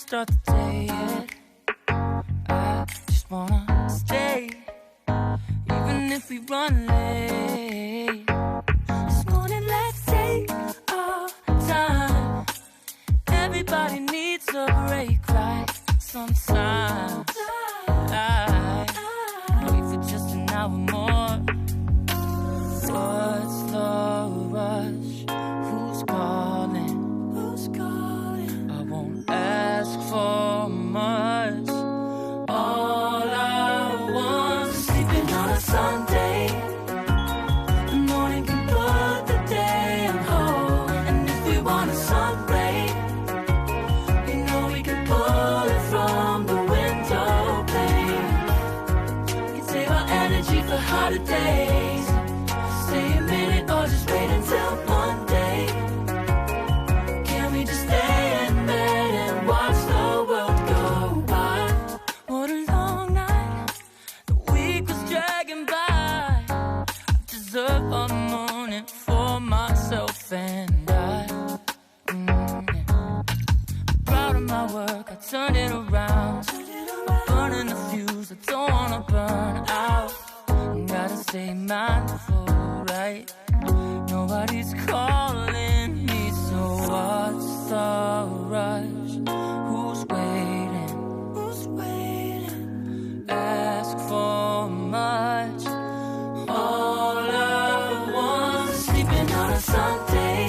start the day yet. I just wanna stay, even if we run late. This morning, let's take our time. Everybody needs a break, right? Sometimes I wait for just an hour more. What's the rush? Who's calling? Who's calling? I won't ask for much. All I want is sleeping on a Sunday. The morning can put the day on hold. And if we want a sun ray, we know we can pull it from the window pane. We can save our energy for harder days. Stay a minute or just wait until Monday. Can we just stay in bed and watch the world go by? What a long night, the week was dragging by. I deserve a morning for myself and I. Proud of my work, I turned it around. I'm burning the fuse, I don't wanna burn out. Gotta stay mindful, right? Nobody's calling me, so what's the rush? Who's waiting? Who's waiting? Ask for much. All I want is sleeping on a Sunday.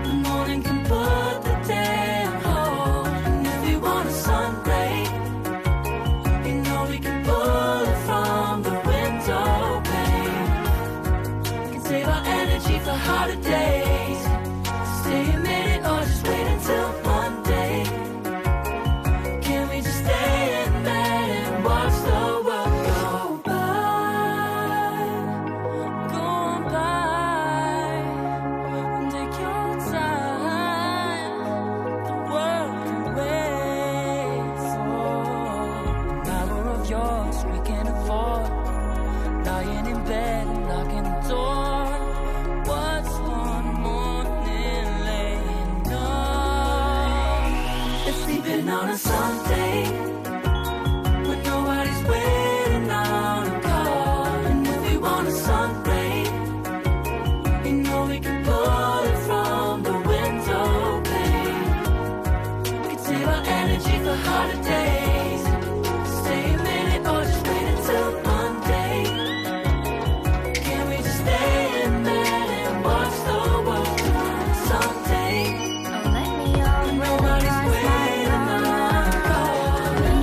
The morning can put the day on hold. And if we want a sun ray, you know we can pull it from the window pane. We can save our energy for harder days. Stay a minute or just wait until Monday. Can we just stay in bed and watch the world go by? Go on by and take your time. The world can wait for an hour of yours we can afford. Lying in bed and locking the door. What's one morning laying up? It's sleeping on a Sunday when nobody's waiting on a call. And if we want a sun ray, you know we can pull it from the window pane. We can save our energy for harder days. Stay a minute or just wait until Monday. Can we just stay in bed and watch the world Sunday? Let me all When nobody's waiting on a call.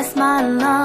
my smile